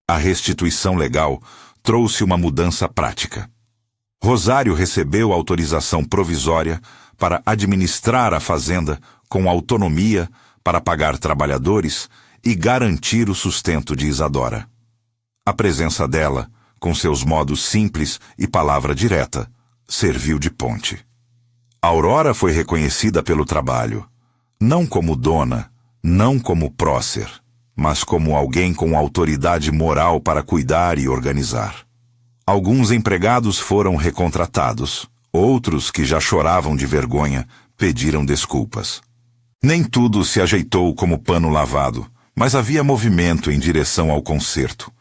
A restituição legal trouxe uma mudança prática. Rosário recebeu autorização provisória para administrar a fazenda com autonomia para pagar trabalhadores e garantir o sustento de Isadora. A presença dela, com seus modos simples e palavra direta, serviu de ponte. Aurora foi reconhecida pelo trabalho, não como dona, não como prócer, mas como alguém com autoridade moral para cuidar e organizar. Alguns empregados foram recontratados, outros, que já choravam de vergonha, pediram desculpas. Nem tudo se ajeitou como pano lavado, mas havia movimento em direção ao conserto.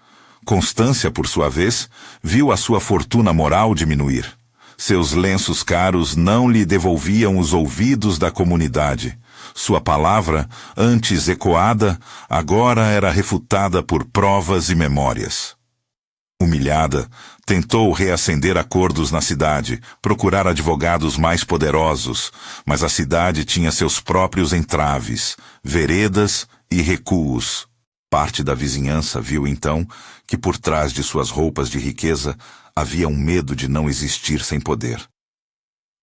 Constância, por sua vez, viu a sua fortuna moral diminuir. Seus lenços caros não lhe devolviam os ouvidos da comunidade. Sua palavra, antes ecoada, agora era refutada por provas e memórias. Humilhada, tentou reacender acordos na cidade, procurar advogados mais poderosos, mas a cidade tinha seus próprios entraves, veredas e recuos. Parte da vizinhança viu, então, que por trás de suas roupas de riqueza havia um medo de não existir sem poder.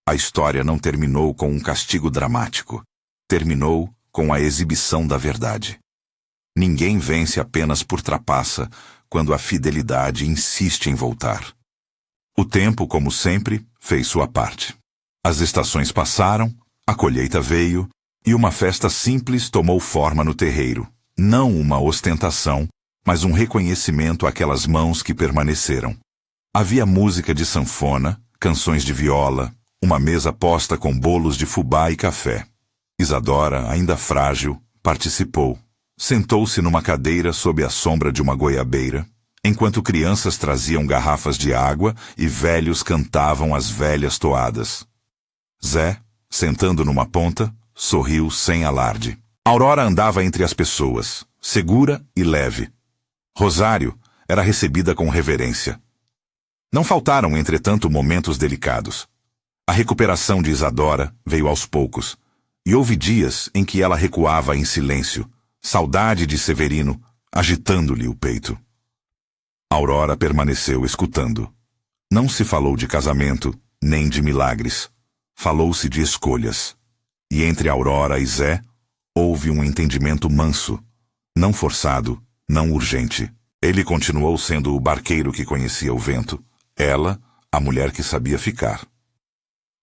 A história não terminou com um castigo dramático. Terminou com a exibição da verdade. Ninguém vence apenas por trapaça quando a fidelidade insiste em voltar. O tempo, como sempre, fez sua parte. As estações passaram, a colheita veio, e uma festa simples tomou forma no terreiro. Não uma ostentação, mas um reconhecimento àquelas mãos que permaneceram. Havia música de sanfona, canções de viola, uma mesa posta com bolos de fubá e café. Isadora, ainda frágil, participou. Sentou-se numa cadeira sob a sombra de uma goiabeira, enquanto crianças traziam garrafas de água e velhos cantavam as velhas toadas. Zé, sentando numa ponta, sorriu sem alarde. Aurora andava entre as pessoas, segura e leve. Rosário era recebida com reverência. Não faltaram, entretanto, momentos delicados. A recuperação de Isadora veio aos poucos, e houve dias em que ela recuava em silêncio, saudade de Severino, agitando-lhe o peito. Aurora permaneceu escutando. Não se falou de casamento, nem de milagres. Falou-se de escolhas. E entre Aurora e Zé, houve um entendimento manso, não forçado, não urgente. Ele continuou sendo o barqueiro que conhecia o vento, ela, a mulher que sabia ficar.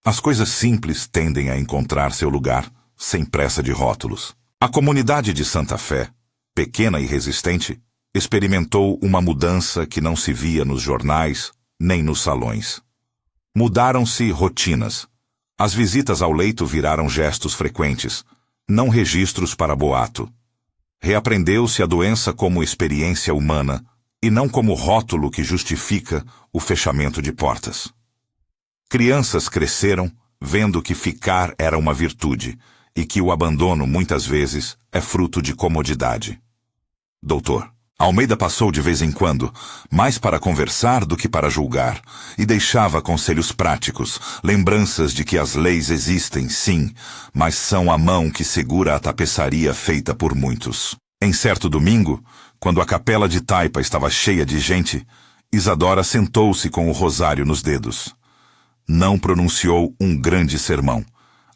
As coisas simples tendem a encontrar seu lugar, sem pressa de rótulos. A comunidade de Santa Fé, pequena e resistente, experimentou uma mudança que não se via nos jornais, nem nos salões. Mudaram-se rotinas. As visitas ao leito viraram gestos frequentes, não registros para boato. Reaprendeu-se a doença como experiência humana, e não como rótulo que justifica o fechamento de portas. Crianças cresceram vendo que ficar era uma virtude e que o abandono, muitas vezes, é fruto de comodidade. Doutor Almeida passou de vez em quando, mais para conversar do que para julgar, e deixava conselhos práticos, lembranças de que as leis existem, sim, mas são a mão que segura a tapeçaria feita por muitos. Em certo domingo, quando a capela de Taipa estava cheia de gente, Isadora sentou-se com o rosário nos dedos. Não pronunciou um grande sermão.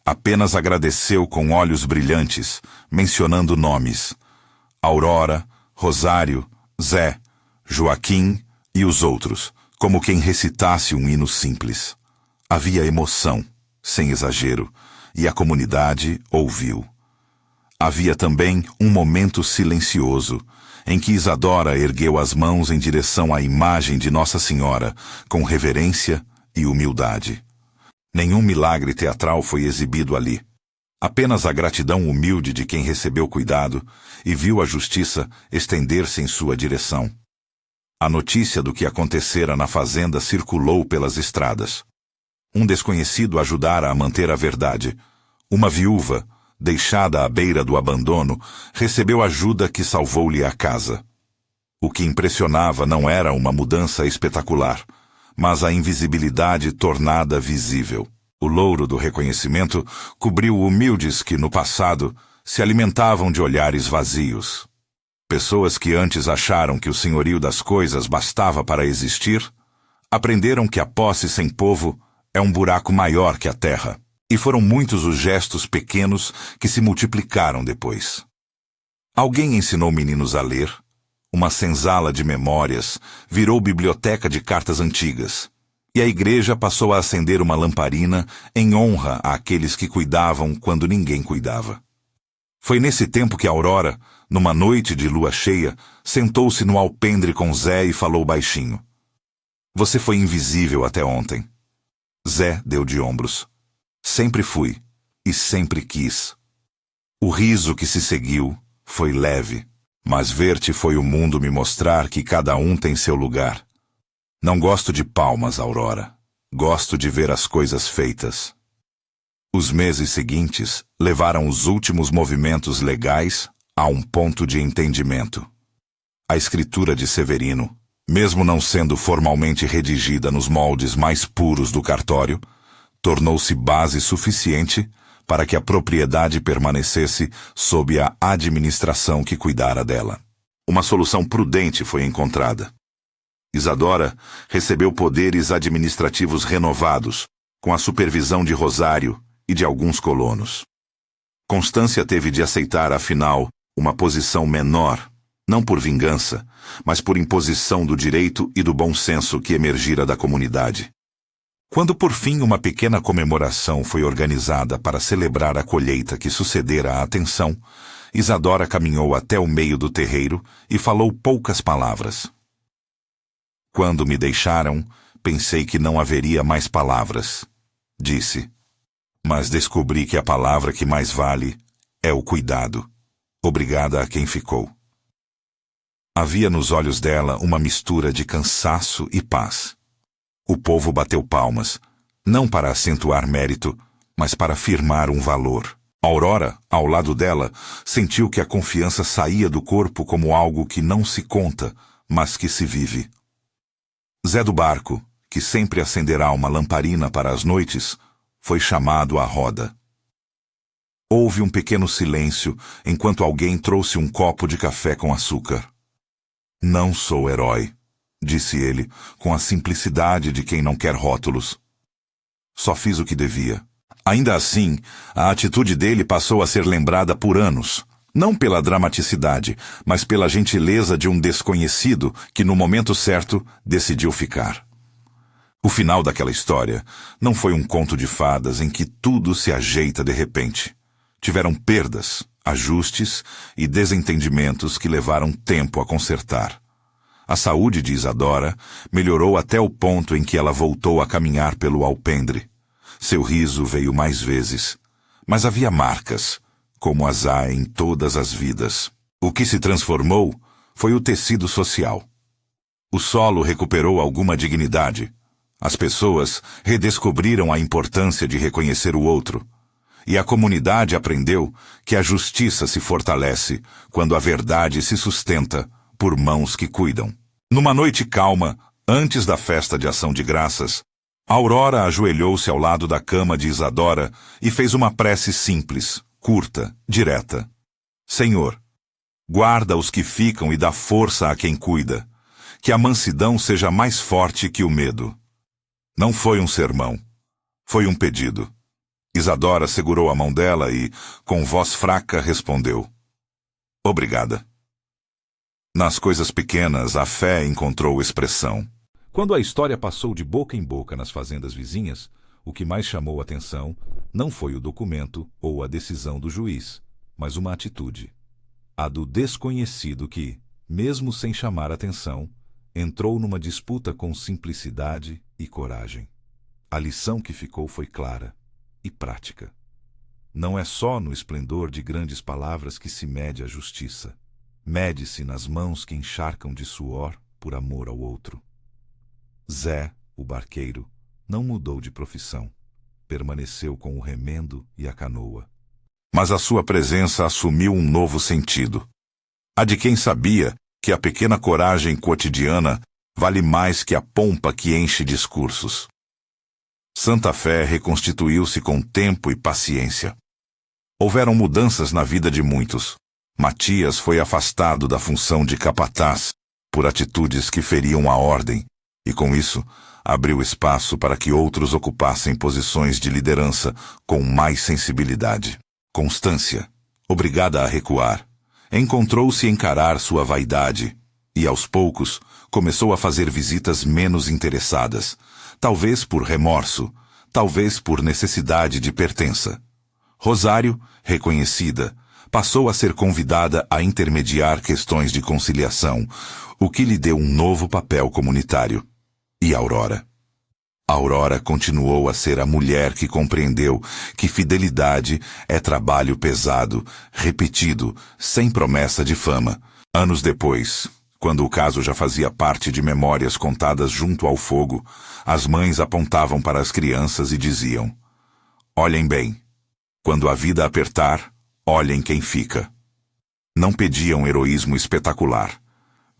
Apenas agradeceu com olhos brilhantes, mencionando nomes: Aurora, Rosário, Zé, Joaquim e os outros, como quem recitasse um hino simples. Havia emoção, sem exagero, e a comunidade ouviu. Havia também um momento silencioso, em que Isadora ergueu as mãos em direção à imagem de Nossa Senhora, com reverência e humildade. Nenhum milagre teatral foi exibido ali. Apenas a gratidão humilde de quem recebeu cuidado e viu a justiça estender-se em sua direção. A notícia do que acontecera na fazenda circulou pelas estradas. Um desconhecido ajudara a manter a verdade. Uma viúva, deixada à beira do abandono, recebeu ajuda que salvou-lhe a casa. O que impressionava não era uma mudança espetacular, mas a invisibilidade tornada visível. O louro do reconhecimento cobriu humildes que, no passado, se alimentavam de olhares vazios. Pessoas que antes acharam que o senhorio das coisas bastava para existir, aprenderam que a posse sem povo é um buraco maior que a terra. E foram muitos os gestos pequenos que se multiplicaram depois. Alguém ensinou meninos a ler, uma senzala de memórias virou biblioteca de cartas antigas, e a igreja passou a acender uma lamparina em honra àqueles que cuidavam quando ninguém cuidava. Foi nesse tempo que Aurora, numa noite de lua cheia, sentou-se no alpendre com Zé e falou baixinho: "Você foi invisível até ontem." Zé deu de ombros. "Sempre fui, e sempre quis." O riso que se seguiu foi leve, mas ver-te foi o mundo me mostrar que cada um tem seu lugar. Não gosto de palmas, Aurora. Gosto de ver as coisas feitas. Os meses seguintes levaram os últimos movimentos legais a um ponto de entendimento. A escritura de Severino, mesmo não sendo formalmente redigida nos moldes mais puros do cartório, tornou-se base suficiente para que a propriedade permanecesse sob a administração que cuidara dela. Uma solução prudente foi encontrada. Isadora recebeu poderes administrativos renovados, com a supervisão de Rosário e de alguns colonos. Constância teve de aceitar, afinal, uma posição menor, não por vingança, mas por imposição do direito e do bom senso que emergira da comunidade. Quando por fim uma pequena comemoração foi organizada para celebrar a colheita que sucedera à atenção, Isadora caminhou até o meio do terreiro e falou poucas palavras. "Quando me deixaram, pensei que não haveria mais palavras", disse. "Mas descobri que a palavra que mais vale é o cuidado. Obrigada a quem ficou." Havia nos olhos dela uma mistura de cansaço e paz. O povo bateu palmas, não para acentuar mérito, mas para firmar um valor. Aurora, ao lado dela, sentiu que a confiança saía do corpo como algo que não se conta, mas que se vive. Zé do Barco, que sempre acenderá uma lamparina para as noites, foi chamado à roda. Houve um pequeno silêncio enquanto alguém trouxe um copo de café com açúcar. "Não sou herói", disse ele, com a simplicidade de quem não quer rótulos. "Só fiz o que devia." Ainda assim, a atitude dele passou a ser lembrada por anos, não pela dramaticidade, mas pela gentileza de um desconhecido que, no momento certo, decidiu ficar. O final daquela história não foi um conto de fadas em que tudo se ajeita de repente. Tiveram perdas, ajustes e desentendimentos que levaram tempo a consertar. A saúde de Isadora melhorou até o ponto em que ela voltou a caminhar pelo alpendre. Seu riso veio mais vezes, mas havia marcas, como as há em todas as vidas. O que se transformou foi o tecido social. O solo recuperou alguma dignidade. As pessoas redescobriram a importância de reconhecer o outro. E a comunidade aprendeu que a justiça se fortalece quando a verdade se sustenta por mãos que cuidam. Numa noite calma, antes da festa de ação de graças, Aurora ajoelhou-se ao lado da cama de Isadora e fez uma prece simples, curta, direta. Senhor, guarda os que ficam e dá força a quem cuida. Que a mansidão seja mais forte que o medo. Não foi um sermão. Foi um pedido. Isadora segurou a mão dela e, com voz fraca, respondeu: Obrigada. Nas coisas pequenas, a fé encontrou expressão. Quando a história passou de boca em boca nas fazendas vizinhas, o que mais chamou a atenção não foi o documento ou a decisão do juiz, mas uma atitude. A do desconhecido que, mesmo sem chamar atenção, entrou numa disputa com simplicidade e coragem. A lição que ficou foi clara e prática. Não é só no esplendor de grandes palavras que se mede a justiça. Mede-se nas mãos que encharcam de suor por amor ao outro. Zé, o barqueiro, não mudou de profissão. Permaneceu com o remendo e a canoa. Mas a sua presença assumiu um novo sentido. A de quem sabia que a pequena coragem cotidiana vale mais que a pompa que enche discursos. Santa Fé reconstituiu-se com tempo e paciência. Houveram mudanças na vida de muitos. Matias foi afastado da função de capataz por atitudes que feriam a ordem, e com isso abriu espaço para que outros ocupassem posições de liderança com mais sensibilidade. Constância, obrigada a recuar, encontrou-se encarar sua vaidade e, aos poucos, começou a fazer visitas menos interessadas, talvez por remorso, talvez por necessidade de pertença. Rosário, reconhecida, passou a ser convidada a intermediar questões de conciliação, o que lhe deu um novo papel comunitário. E Aurora? Aurora continuou a ser a mulher que compreendeu que fidelidade é trabalho pesado, repetido, sem promessa de fama. Anos depois, quando o caso já fazia parte de memórias contadas junto ao fogo, as mães apontavam para as crianças e diziam: Olhem bem, quando a vida apertar, olhem quem fica. Não pediam heroísmo espetacular,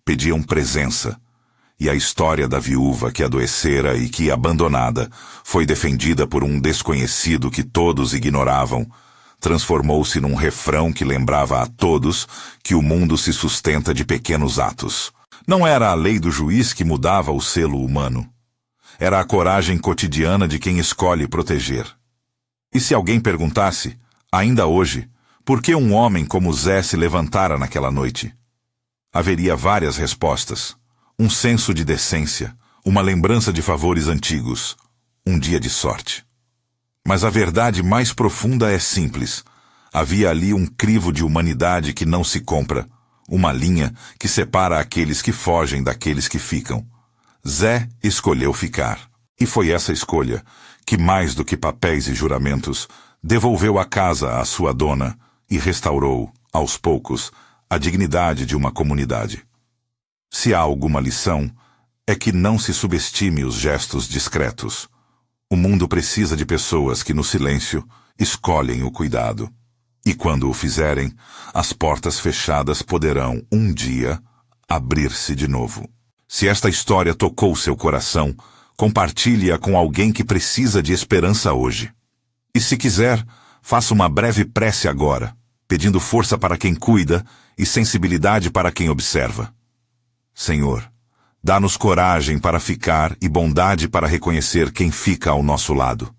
pediam presença. E a história da viúva que adoecera e que, abandonada, foi defendida por um desconhecido que todos ignoravam, transformou-se num refrão que lembrava a todos que o mundo se sustenta de pequenos atos. Não era a lei do juiz que mudava o selo humano. Era a coragem cotidiana de quem escolhe proteger. E se alguém perguntasse, ainda hoje, por que um homem como Zé se levantara naquela noite? Haveria várias respostas. Um senso de decência, uma lembrança de favores antigos, um dia de sorte. Mas a verdade mais profunda é simples. Havia ali um crivo de humanidade que não se compra, uma linha que separa aqueles que fogem daqueles que ficam. Zé escolheu ficar. E foi essa escolha que, mais do que papéis e juramentos, devolveu a casa à sua dona e restaurou, aos poucos, a dignidade de uma comunidade. Se há alguma lição, é que não se subestime os gestos discretos. O mundo precisa de pessoas que, no silêncio, escolhem o cuidado. E quando o fizerem, as portas fechadas poderão, um dia, abrir-se de novo. Se esta história tocou seu coração, compartilhe-a com alguém que precisa de esperança hoje. E se quiser, faça uma breve prece agora, pedindo força para quem cuida e sensibilidade para quem observa. Senhor, dá-nos coragem para ficar e bondade para reconhecer quem fica ao nosso lado.